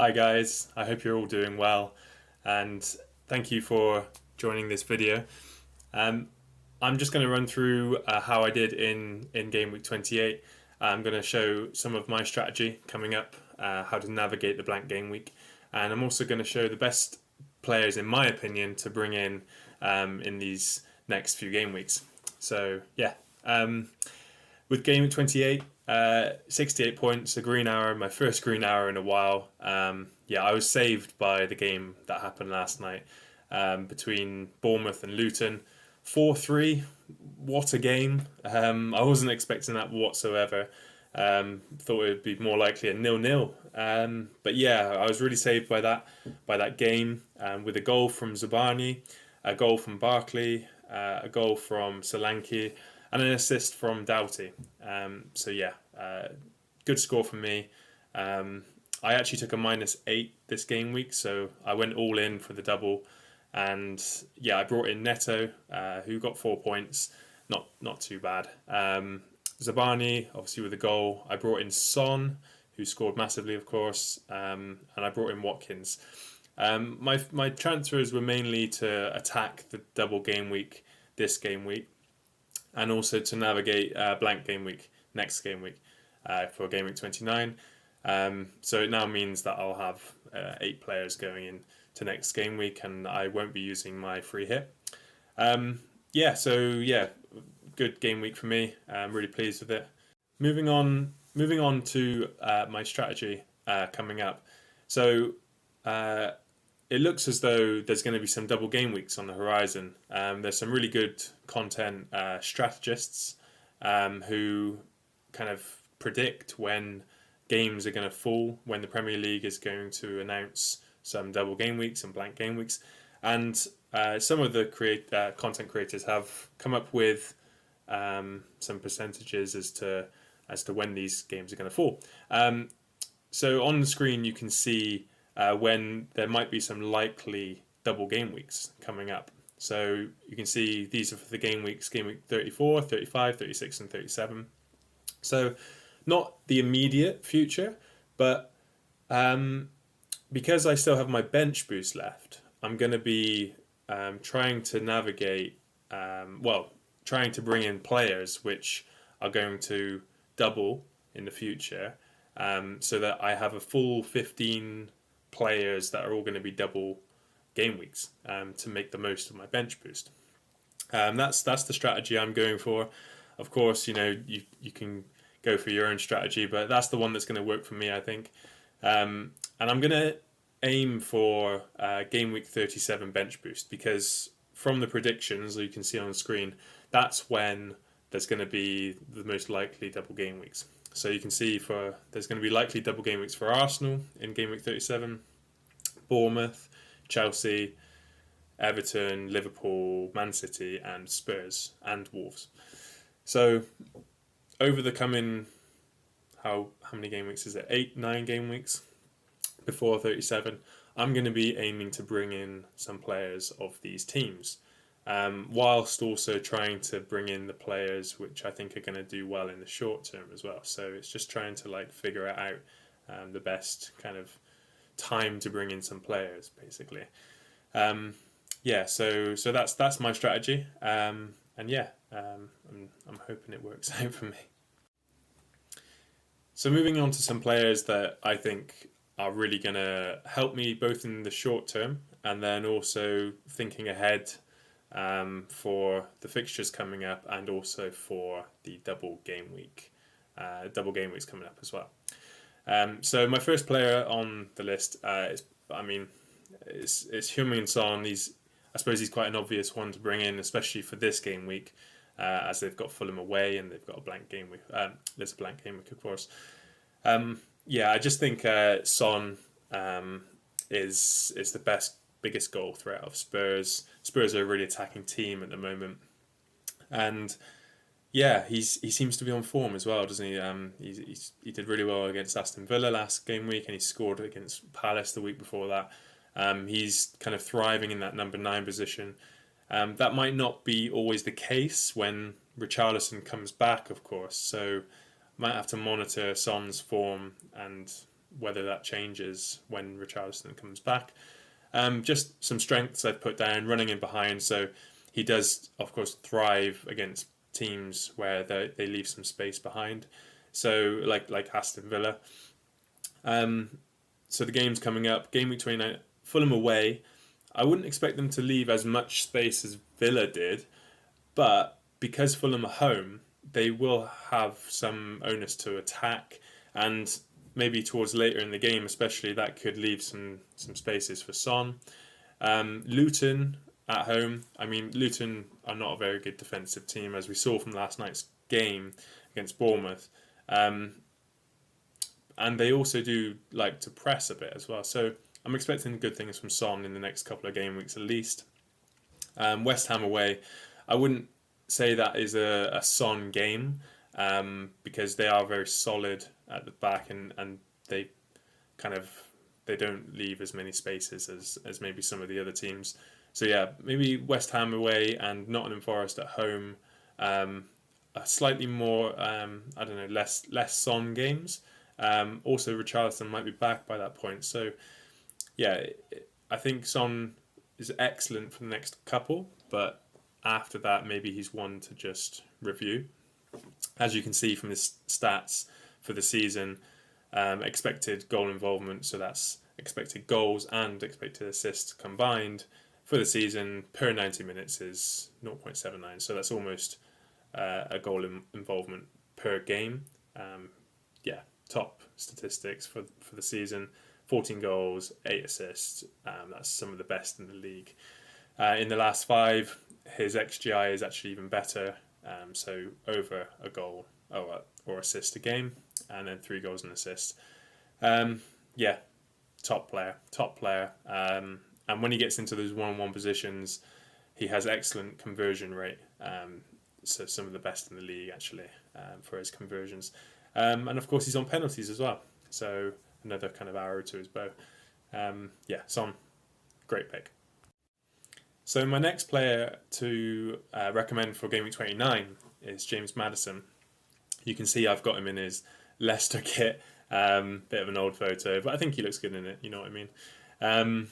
Hi guys, I hope you're all doing well and thank you for joining this video. Um, I'm just going to run through how I did in game week 28. I'm going to show some of my strategy coming up, how to navigate the blank game week, and I'm also going to show the best players in my opinion to bring in these next few game weeks. So yeah, with game week 28, 68 points, a green arrow, my first green arrow in a while. Yeah, I was saved by the game that happened last night between Bournemouth and Luton. 4-3, what a game. I wasn't expecting that whatsoever. Thought it would be more likely a 0-0. But yeah, I was really saved by that game with a goal from Zabani, a goal from Barkley, a goal from Solanke, and an assist from Doughty. So yeah, good score for me. I actually took a -8 this game week, so I went all in for the double. And yeah, I brought in Neto, who got 4 points, not too bad. Zabani, obviously with a goal. I brought in Son, who scored massively, of course, and I brought in Watkins. My transfers were mainly to attack the double game week this game week, and also to navigate blank game week next game week for game week 29. So it now means that I'll have 8 players going in to next game week, and I won't be using my free hit. Yeah, so yeah, good game week for me. I'm really pleased with it. Moving on to my strategy coming up. So it looks as though there's going to be some double game weeks on the horizon. There's some really good content strategists who kind of predict when games are going to fall, when the Premier League is going to announce some double game weeks and blank game weeks. And some of the content creators have come up with some percentages as to when these games are going to fall. So on the screen you can see when there might be some likely double game weeks coming up. So you can see these are for the game weeks, game week 34, 35, 36 and 37. So not the immediate future, but because I still have my bench boost left, I'm going to be trying to navigate, trying to bring in players which are going to double in the future, so that I have a full 15 players that are all going to be double game weeks to make the most of my bench boost. That's the strategy I'm going for. Of course, you can go for your own strategy, but that's the one that's going to work for me, I think. And I'm going to aim for game week 37 bench boost, because from the predictions you can see on the screen, that's when there's going to be the most likely double game weeks. So you can see there's going to be likely double game weeks for Arsenal in game week 37, Bournemouth, Chelsea, Everton, Liverpool, Man City, and Spurs and Wolves. So over the coming, how many game weeks is it? 8, 9 game weeks before 37. I'm going to be aiming to bring in some players of these teams, whilst also trying to bring in the players which I think are going to do well in the short term as well. So it's just trying to figure it out, the best kind of time to bring in some players, basically. Yeah, so that's my strategy, and yeah, I'm hoping it works out for me. So moving on to some players that I think are really going to help me both in the short term and then also thinking ahead for the fixtures coming up, and also for the double game weeks coming up as well. So my first player on the list is Heung-min Son. I suppose he's quite an obvious one to bring in, especially for this game week, as they've got Fulham away and they've got a blank game week. There's a blank game week, of course. Yeah, I just think Son is the biggest goal threat of Spurs. Spurs are a really attacking team at the moment, and yeah, he seems to be on form as well, doesn't he? He did really well against Aston Villa last game week, and he scored against Palace the week before that. He's kind of thriving in that number 9 position. That might not be always the case when Richarlison comes back, of course. So might have to monitor Son's form and whether that changes when Richarlison comes back. Just some strengths I've put down, running in behind. So he does, of course, thrive against teams where they leave some space behind. So like Aston Villa. So the game's coming up. Game week 29, Fulham away. I wouldn't expect them to leave as much space as Villa did, but because Fulham are home, they will have some onus to attack, and maybe towards later in the game, especially, that could leave some spaces for Son. Luton at home. I mean, Luton are not a very good defensive team, as we saw from last night's game against Bournemouth. And they also do like to press a bit as well. So I'm expecting good things from Son in the next couple of game weeks at least. West Ham away. I wouldn't say that is a Son game because they are very solid at the back, and they they don't leave as many spaces as maybe some of the other teams. So yeah, maybe West Ham away and Nottingham Forest at home. A slightly more less Son games. Also, Richarlison might be back by that point. So yeah, I think Son is excellent for the next couple, but after that, maybe he's one to just review. As you can see from his stats for the season, expected goal involvement, so that's expected goals and expected assists combined for the season per 90 minutes is 0.79. So that's almost a goal involvement per game. Top statistics for the season. 14 goals, 8 assists. That's some of the best in the league. In the last 5, his XGI is actually even better. So over a goal or assist a game, and then 3 goals and assists. Top player. And when he gets into those 1-on-1 positions, he has excellent conversion rate. So some of the best in the league actually for his conversions. And of course he's on penalties as well. So another kind of arrow to his bow. Son, great pick. So my next player to recommend for Game Week 29 is James Maddison. You can see I've got him in his Leicester kit. Bit of an old photo, but I think he looks good in it. You know what I mean?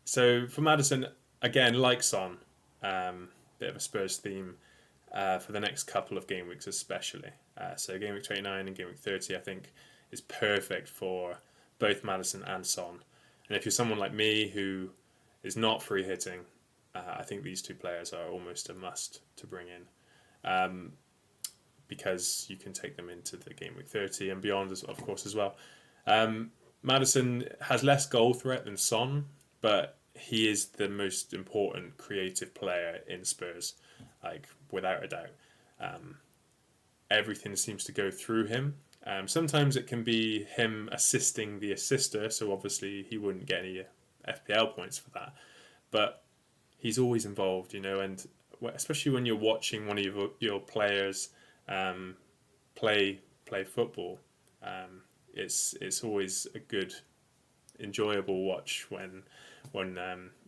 So for Maddison, again, like Son, bit of a Spurs theme for the next couple of game weeks especially. So Game Week 29 and Game Week 30, I think, is perfect for both Maddison and Son. And if you're someone like me who is not free hitting, I think these two players are almost a must to bring in, because you can take them into the Game Week 30 and beyond, of course, as well. Maddison has less goal threat than Son, but he is the most important creative player in Spurs, like without a doubt. Everything seems to go through him. Sometimes it can be him assisting the assister, so obviously he wouldn't get any FPL points for that. But he's always involved, and especially when you're watching one of your players play football, it's always a good, enjoyable watch when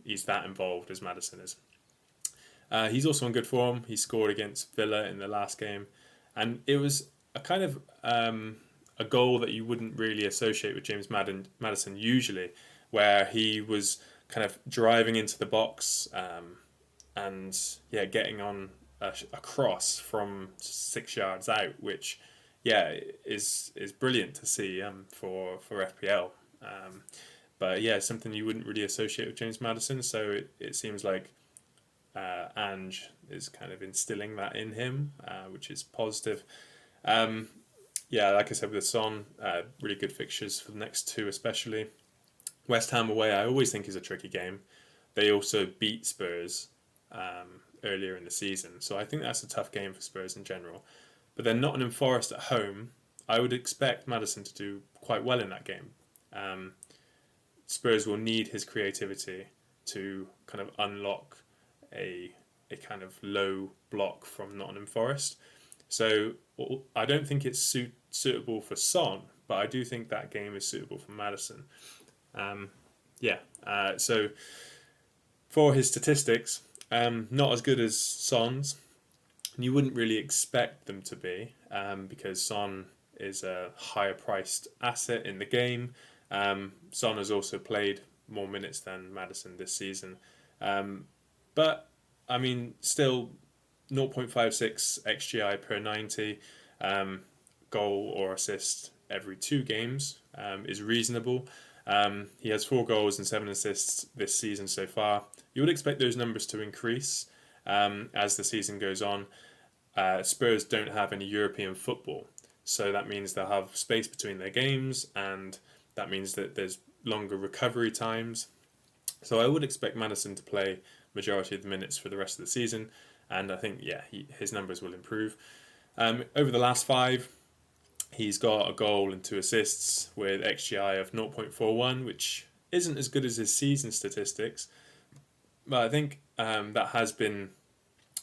he's that involved as Maddison is. He's also in good form. He scored against Villa in the last game, and it was a kind of a goal that you wouldn't really associate with James Maddison usually, where he was kind of driving into the box and getting on a cross from 6 yards out, which is brilliant to see for FPL. But something you wouldn't really associate with James Maddison. So it seems like Ange is kind of instilling that in him, which is positive. Like I said with Son, really good fixtures for the next 2 especially. West Ham away, I always think is a tricky game. They also beat Spurs earlier in the season, so I think that's a tough game for Spurs in general. But then Nottingham Forest at home, I would expect Maddison to do quite well in that game. Spurs will need his creativity to kind of unlock a kind of low block from Nottingham Forest. So I don't think it's suitable for Son, but I do think that game is suitable for Maddison. So for his statistics, not as good as Son's, and you wouldn't really expect them to be, because Son is a higher priced asset in the game. Son has also played more minutes than Maddison this season. But, I mean, still 0.56 XGI per 90, goal or assist every 2 games is reasonable. He has 4 goals and 7 assists this season so far. You would expect those numbers to increase as the season goes on. Spurs don't have any European football, so that means they'll have space between their games, and that means that there's longer recovery times. So I would expect Maddison to play majority of the minutes for the rest of the season, and I think his numbers will improve. Over the last 5, he's got a goal and 2 assists with XGI of 0.41, which isn't as good as his season statistics, but I think that has been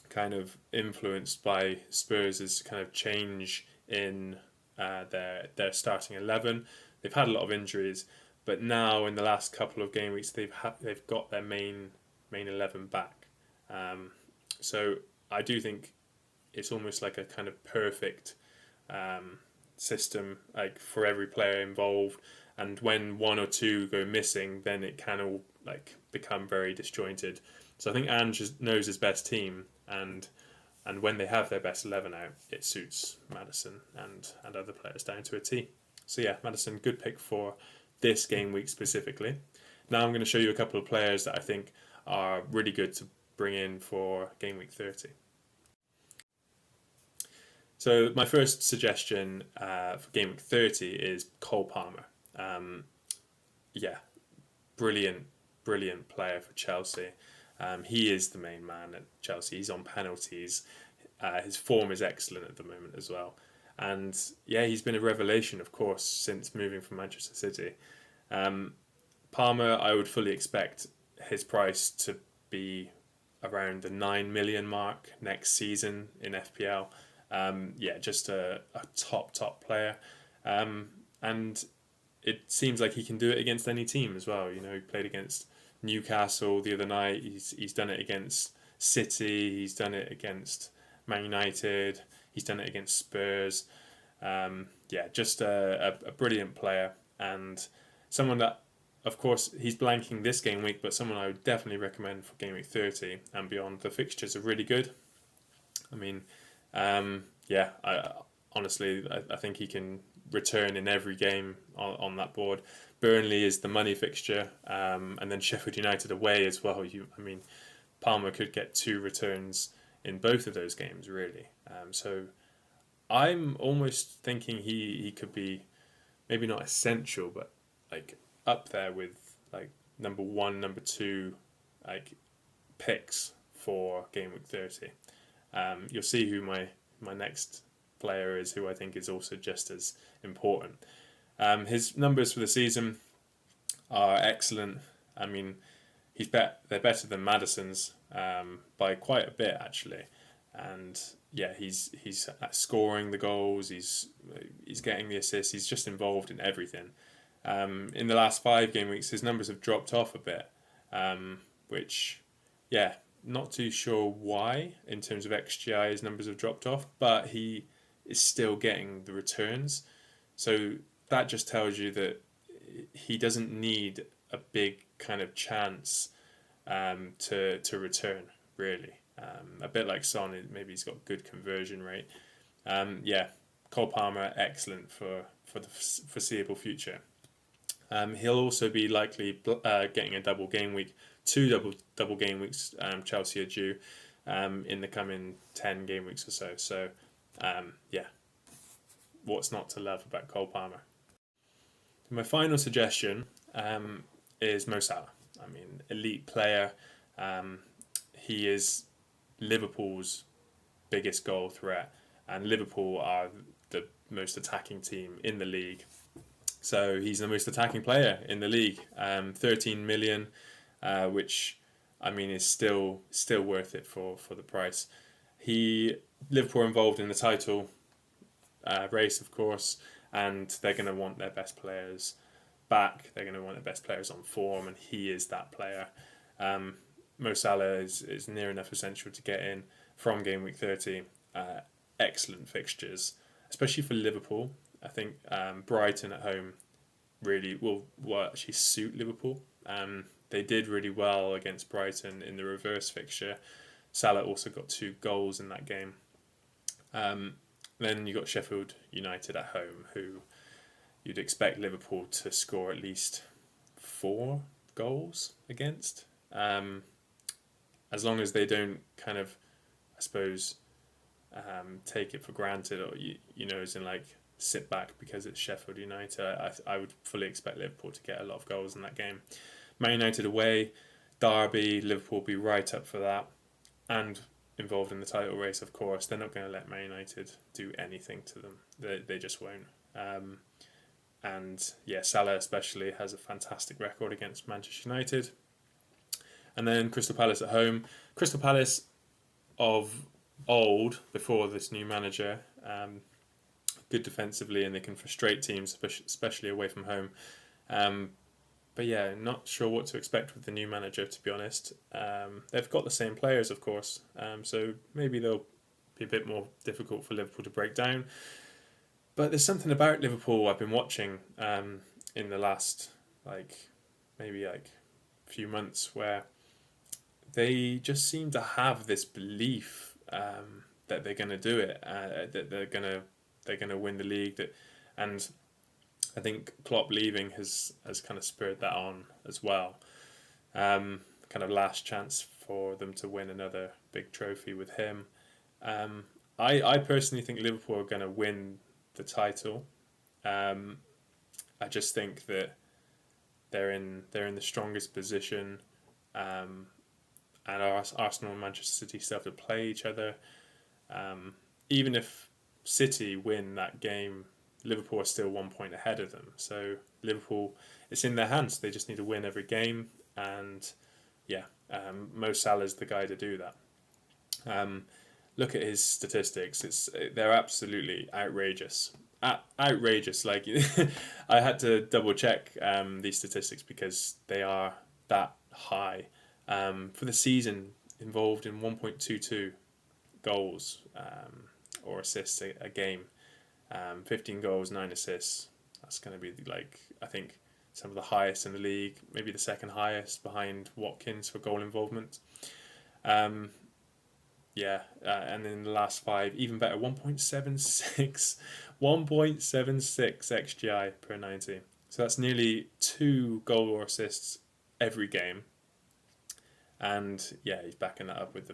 kind of influenced by Spurs' kind of change in their starting 11. They've had a lot of injuries, but now in the last couple of game weeks they've got their main 11 back. So I do think it's almost like a kind of perfect system, like for every player involved. And when 1 or 2 go missing, then it can all like become very disjointed. So I think Ange knows his best team, and when they have their best 11 out, it suits Maddison and other players down to a T. So yeah, Maddison, good pick for this game week specifically. Now I'm going to show you a couple of players that I think are really good to bring in for game week 30. So my first suggestion for game week 30 is Cole Palmer. Brilliant player for Chelsea. He is the main man at Chelsea. He's on penalties. His form is excellent at the moment as well. And yeah, he's been a revelation, of course, since moving from Manchester City. Palmer, I would fully expect his price to be around the 9 million mark next season in FPL. Just a top player. And it seems like he can do it against any team as well. You know, he played against Newcastle the other night. He's done it against City. He's done it against Man United. He's done it against Spurs. Just a brilliant player, and someone that, of course, he's blanking this game week, but someone I would definitely recommend for game week 30 and beyond. The fixtures are really good. I mean, honestly, I think he can return in every game on that board. Burnley is the money fixture, and then Sheffield United away as well. Palmer could get 2 returns in both of those games, really. So I'm almost thinking he could be maybe not essential, but like up there with like number 1, number 2, like picks for game week 30. You'll see who my next player is, who I think is also just as important. His numbers for the season are excellent. I mean, they're better than Maddison's by quite a bit actually, and yeah, he's scoring the goals. He's getting the assists. He's just involved in everything. In the last 5 game weeks, his numbers have dropped off a bit, which not too sure why in terms of XGI his numbers have dropped off, but he is still getting the returns. So that just tells you that he doesn't need a big kind of chance to return, really. A bit like Son, maybe he's got good conversion rate. Cole Palmer, excellent for the foreseeable future. He'll also be likely getting a double game week, 2 double game weeks. Chelsea are due in the coming 10 game weeks or so. So, what's not to love about Cole Palmer? My final suggestion is Mo Salah. I mean, elite player. He is Liverpool's biggest goal threat, and Liverpool are the most attacking team in the league. So he's the most attacking player in the league. 13 million, which I mean is still worth it for the price. Liverpool are involved in the title race, of course, and they're going to want their best players back. They're going to want their best players on form, and he is that player. Mo Salah is near enough essential to get in from game week 30. Excellent fixtures, especially for Liverpool. I think Brighton at home really will actually suit Liverpool. They did really well against Brighton in the reverse fixture. Salah also got 2 goals in that game. Then you got Sheffield United at home, who you'd expect Liverpool to score at least 4 goals against. As long as they don't kind of, I suppose, take it for granted, or as in like sit back because it's Sheffield United. I would fully expect Liverpool to get a lot of goals in that game. Man United away, Derby, Liverpool will be right up for that, and involved in the title race, of course. They're not going to let Man United do anything to them. They just won't. And yeah, Salah especially has a fantastic record against Manchester United. And then Crystal Palace at home. Crystal Palace of old, before this new manager, good defensively, and they can frustrate teams, especially away from home. But yeah, not sure what to expect with the new manager, to be honest. They've got the same players, of course, so maybe they'll be a bit more difficult for Liverpool to break down. But there's something about Liverpool I've been watching in the last maybe few months where they just seem to have this belief that they're going to do it, that they're going to win the league. And I think Klopp leaving has kind of spurred that on as well. Kind of last chance for them to win another big trophy with him. I personally think Liverpool are going to win the title. I just think that they're in the strongest position. And Arsenal and Manchester City still have to play each other. Even if City win that game, Liverpool are still 1 point ahead of them. So Liverpool, it's in their hands. They just need to win every game. And yeah, Mo Salah's the guy to do that. Look at his statistics. They're absolutely outrageous. Outrageous. Like I had to double check these statistics because they are that high. For the season, involved in 1.22 goals or assists a game. 15 goals, 9 assists. That's going to be I think some of the highest in the league, maybe the second highest behind Watkins for goal involvement. And in the last 5, even better, 1.76 XGI per 90. So that's nearly 2 goal or assists every game. And yeah, he's backing that up with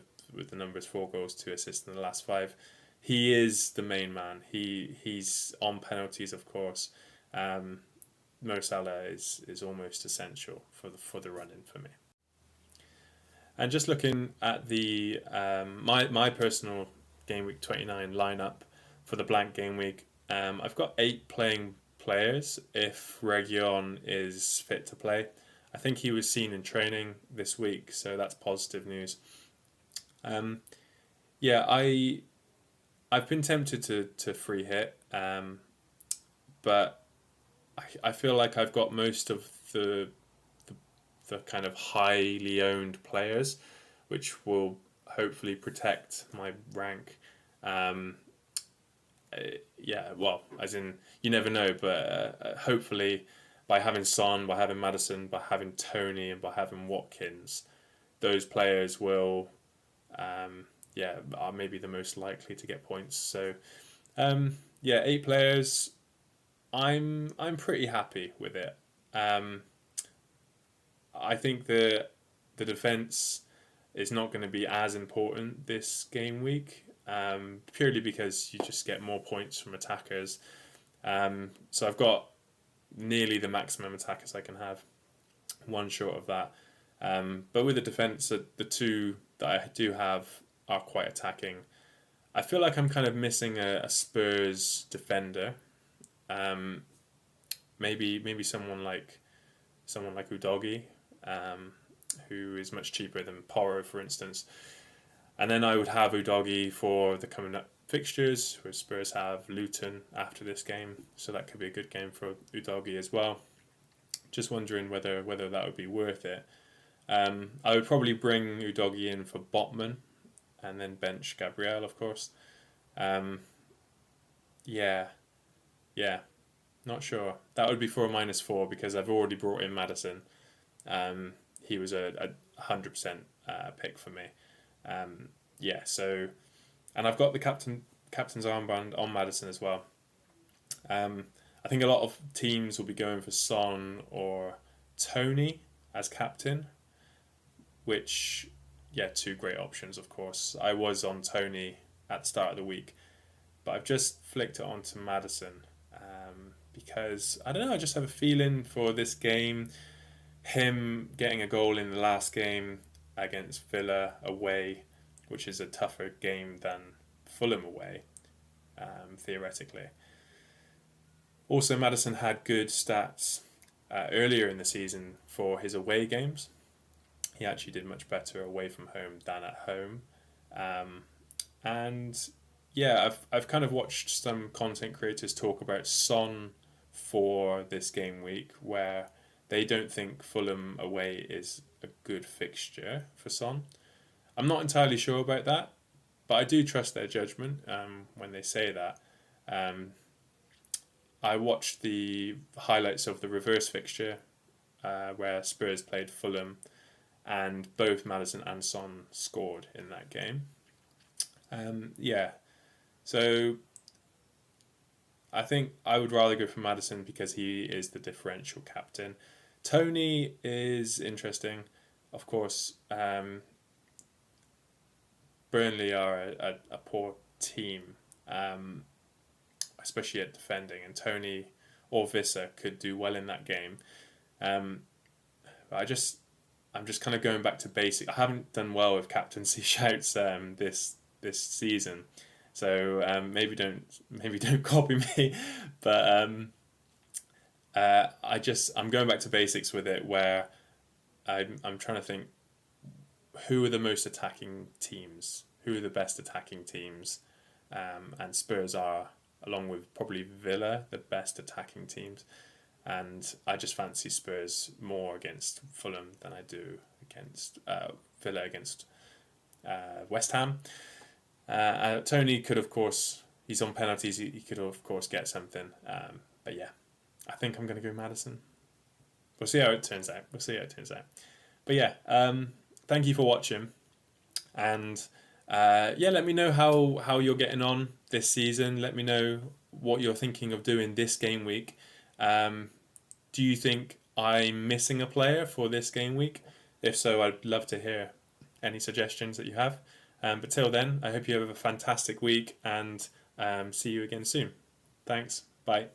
the numbers: 4 goals, 2 assists in the last 5. He is the main man. He's on penalties, of course. Mo Salah is almost essential for the run-in for me. And just looking at the my personal game week 29 lineup for the blank game week, I've got 8 playing players if Reguilon is fit to play. I think he was seen in training this week, so that's positive news. I've been tempted to free hit, but I feel like I've got most of the kind of highly owned players, which will hopefully protect my rank. As in, you never know, but hopefully by having Son, by having Maddison, by having Tony, and by having Watkins, those players will, are maybe the most likely to get points. So, 8 players. I'm pretty happy with it. I think the defense is not going to be as important this game week, purely because you just get more points from attackers. So I've got nearly the maximum attackers I can have, 1 short of that. But with the defense, the 2 that I do have are quite attacking. I feel like I'm kind of missing a Spurs defender. Maybe someone like Udogie, who is much cheaper than Porro, for instance. And then I would have Udogie for the coming up fixtures, where Spurs have Luton after this game, so that could be a good game for Udogie as well. Just wondering whether that would be worth it. I would probably bring Udogie in for Botman, and then bench Gabriel, of course. Yeah, not sure. That would be for a -4 because I've already brought in Maddison. He was a 100% pick for me. Yeah, so and I've got the captain's armband on Maddison as well. I think a lot of teams will be going for Son or Tony as captain, which, yeah, two great options, of course. I was on Tony at the start of the week, but I've just flicked it onto Maddison because, I don't know, I just have a feeling for this game. Him getting a goal in the last game against Villa away, which is a tougher game than Fulham away, theoretically. Also, Maddison had good stats earlier in the season for his away games. He actually did much better away from home than at home. Um, and yeah, I've kind of watched some content creators talk about Son for this game week, where they don't think Fulham away is a good fixture for Son. I'm not entirely sure about that, but I do trust their judgment when they say that. Um, I watched the highlights of the reverse fixture where Spurs played Fulham, and both Maddison and Son scored in that game. Yeah, so I think I would rather go for Maddison because he is the differential captain. Tony is interesting. Of course, Burnley are a poor team, especially at defending, and Tony or Visser could do well in that game. Um, but I'm just kind of going back to basic. I haven't done well with captaincy shouts this season, so maybe don't copy me. But I'm going back to basics with it, where I'm trying to think who are the most attacking teams, who are the best attacking teams, and Spurs are, along with probably Villa, the best attacking teams. And I just fancy Spurs more against Fulham than I do against Villa against West Ham. Tony could, of course, he's on penalties. He could, of course, get something. But yeah, I think I'm going to go Maddison. We'll see how it turns out. But yeah, thank you for watching, and yeah, let me know how you're getting on this season. Let me know what you're thinking of doing this game week. Do you think I'm missing a player for this game week? If so, I'd love to hear any suggestions that you have. But till then, I hope you have a fantastic week, and see you again soon. Thanks. Bye.